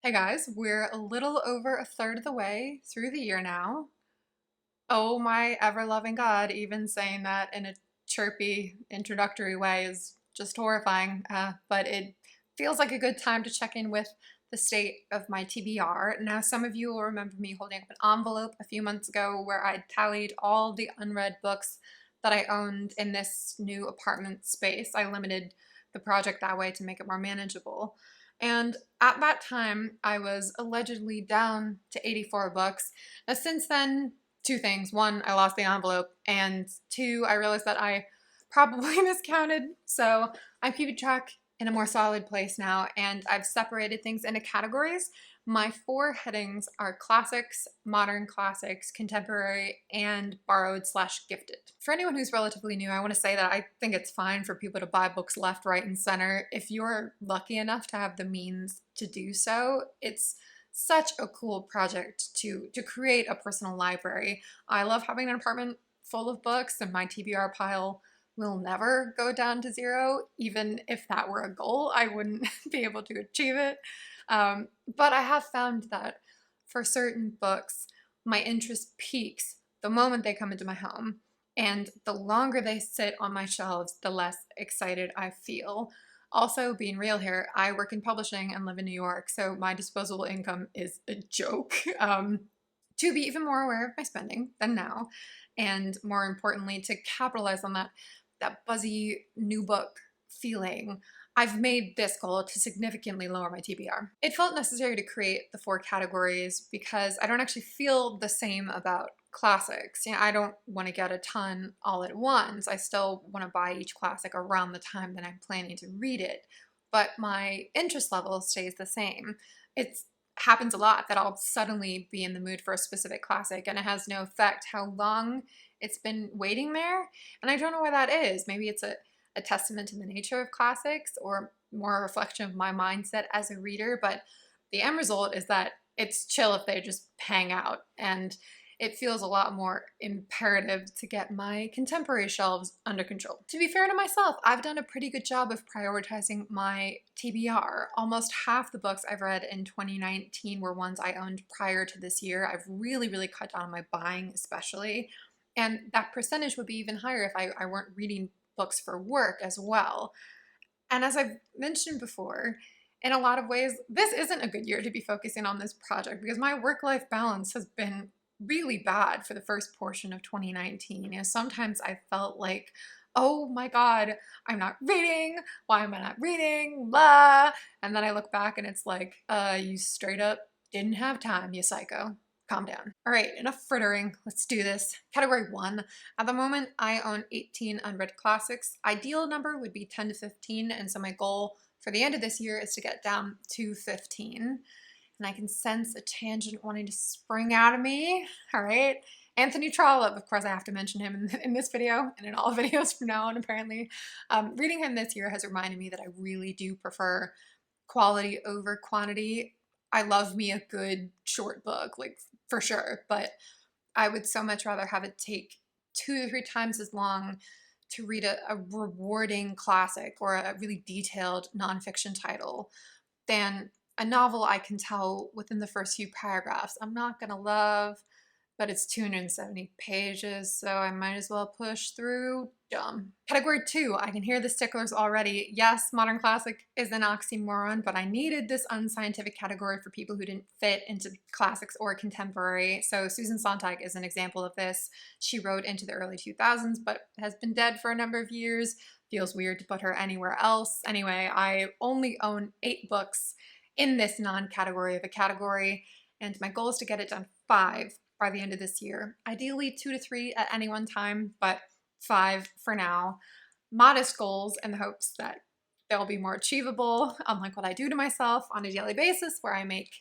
Hey guys, we're a little over a third of the way through the year now. Oh my ever-loving God, even saying that in a chirpy introductory way is just horrifying, but it feels like a good time to check in with the state of my TBR. Now, some of you will remember me holding up an envelope a few months ago where I tallied all the unread books that I owned in this new apartment space. I limited the project that way to make it more manageable. And at that time, I was allegedly down to 84 books. Now, since then, two things. One, I lost the envelope, and two, I realized that I probably miscounted. So I'm keeping track in a more solid place now, and I've separated things into categories. My four headings are classics, modern classics, contemporary, and borrowed/gifted. For anyone who's relatively new, I want to say that I think it's fine for people to buy books left, right, and center. If you're lucky enough to have the means to do so, it's such a cool project to create a personal library. I love having an apartment full of books, and my TBR pile will never go down to zero. Even if that were a goal, I wouldn't be able to achieve it. But I have found that for certain books, my interest peaks the moment they come into my home. And the longer they sit on my shelves, the less excited I feel. Also, being real here, I work in publishing and live in New York, so my disposable income is a joke. To be even more aware of my spending than now, and more importantly, to capitalize on that buzzy new book feeling, I've made this goal to significantly lower my TBR. It felt necessary to create the four categories because I don't actually feel the same about classics. I don't want to get a ton all at once. I still want to buy each classic around the time that I'm planning to read it, but my interest level stays the same. It happens a lot that I'll suddenly be in the mood for a specific classic and it has no effect how long it's been waiting there. And I don't know why that is. Maybe it's a testament to the nature of classics or more a reflection of my mindset as a reader, but the end result is that it's chill if they just hang out, and it feels a lot more imperative to get my contemporary shelves under control. To be fair to myself, I've done a pretty good job of prioritizing my TBR. Almost half the books I've read in 2019 were ones I owned prior to this year. I've really cut down on my buying especially, and that percentage would be even higher if I weren't reading books for work as well. And as I've mentioned before, in a lot of ways, this isn't a good year to be focusing on this project because my work-life balance has been really bad for the first portion of 2019. Sometimes I felt like, oh my God, I'm not reading. Why am I not reading? Blah. And then I look back and it's like, you straight up didn't have time, you psycho. Calm down. All right, enough frittering. Let's do this. Category 1. At the moment, I own 18 unread classics. Ideal number would be 10 to 15, and so my goal for the end of this year is to get down to 15. And I can sense a tangent wanting to spring out of me. All right. Anthony Trollope, of course, I have to mention him in this video and in all videos from now on, apparently. Reading him this year has reminded me that I really do prefer quality over quantity. I love me a good short book, like for sure, but I would so much rather have it take 2 to 3 times as long to read a rewarding classic or a really detailed nonfiction title than a novel I can tell within the first few paragraphs I'm not gonna love, but it's 270 pages, so I might as well push through. Dumb. Category 2, I can hear the sticklers already. Yes, modern classic is an oxymoron, but I needed this unscientific category for people who didn't fit into classics or contemporary. So Susan Sontag is an example of this. She wrote into the early 2000s, but has been dead for a number of years. Feels weird to put her anywhere else. Anyway, I only own 8 books in this non-category of a category, and my goal is to get it done 5 by the end of this year. Ideally 2 to 3 at any one time, but 5 for now. Modest goals in the hopes that they'll be more achievable, unlike what I do to myself on a daily basis where I make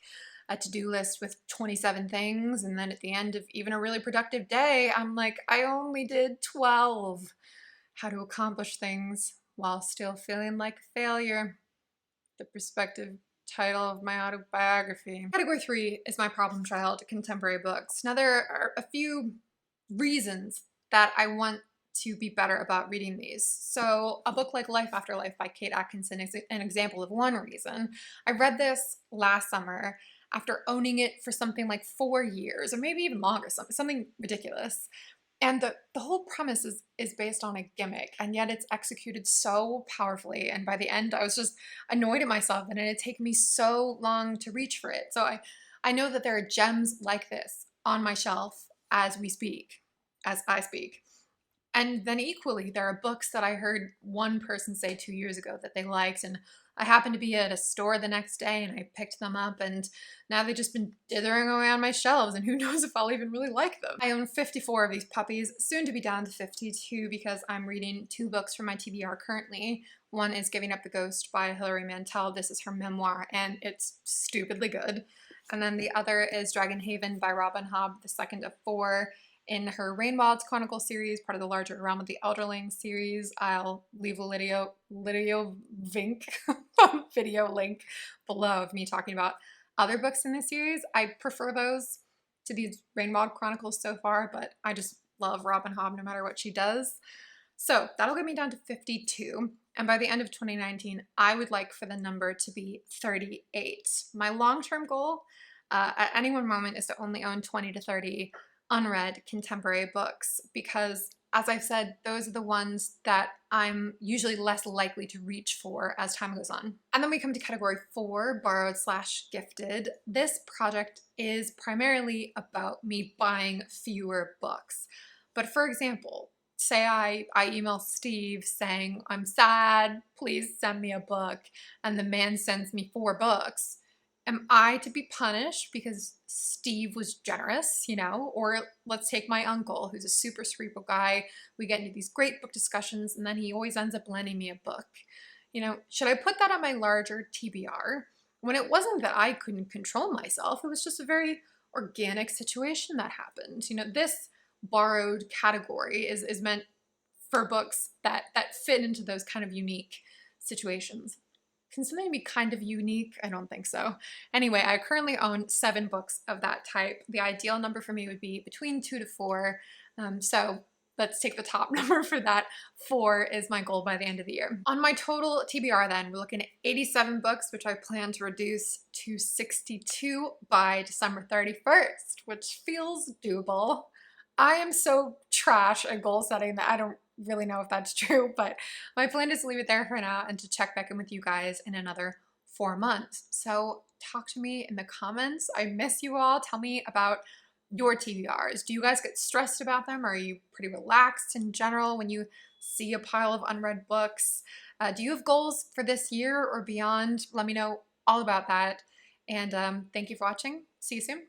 a to-do list with 27 things, and then at the end of even a really productive day, I'm like, I only did 12. How to accomplish things while still feeling like a failure. The perspective title of my autobiography. Category 3 is my problem child, contemporary books. Now there are a few reasons that I want to be better about reading these. So a book like Life After Life by Kate Atkinson is an example of one reason. I read this last summer after owning it for something like 4 years, or maybe even longer, something ridiculous. And the whole premise is based on a gimmick, and yet it's executed so powerfully. And by the end, I was just annoyed at myself that it had taken me so long to reach for it. So I know that there are gems like this on my shelf as I speak. And then equally, there are books that I heard one person say 2 years ago that they liked, and I happened to be at a store the next day and I picked them up, and now they've just been dithering away on my shelves, and who knows if I'll even really like them. I own 54 of these puppies, soon to be down to 52 because I'm reading 2 books from my TBR currently. One is Giving Up the Ghost by Hilary Mantel. This is her memoir, and it's stupidly good. And then the other is Dragon Haven by Robin Hobb, the second of 4 in her Rainwild's Chronicle series, part of the larger Realm of the Elderling series. I'll leave a video link below of me talking about other books in this series. I prefer those to these Rainwild Chronicles so far, but I just love Robin Hobb no matter what she does. So that'll get me down to 52. And by the end of 2019, I would like for the number to be 38. My long-term goal at any one moment is to only own 20 to 30 unread contemporary books, because as I've said, those are the ones that I'm usually less likely to reach for as time goes on. And then we come to category 4, borrowed/gifted. This project is primarily about me buying fewer books. But for example, say I email Steve saying, I'm sad, please send me a book, and the man sends me 4 books. Am I to be punished because Steve was generous, Or let's take my uncle, who's a super cerebral guy. We get into these great book discussions, and then he always ends up lending me a book. Should I put that on my larger TBR? When it wasn't that I couldn't control myself, it was just a very organic situation that happened. This borrowed category is meant for books that fit into those kind of unique situations. Can something be kind of unique? I don't think so. Anyway, I currently own 7 books of that type. The ideal number for me would be between 2 to 4. So let's take the top number for that. 4 is my goal by the end of the year. On my total TBR then, we're looking at 87 books, which I plan to reduce to 62 by December 31st, which feels doable. I am so trash at goal setting that I don't really know if that's true, but my plan is to leave it there for now and to check back in with you guys in another 4 months. So talk to me in the comments. I miss you all. Tell me about your TBRs. Do you guys get stressed about them? Are you pretty relaxed in general when you see a pile of unread books? Do you have goals for this year or beyond? Let me know all about that. And thank you for watching. See you soon.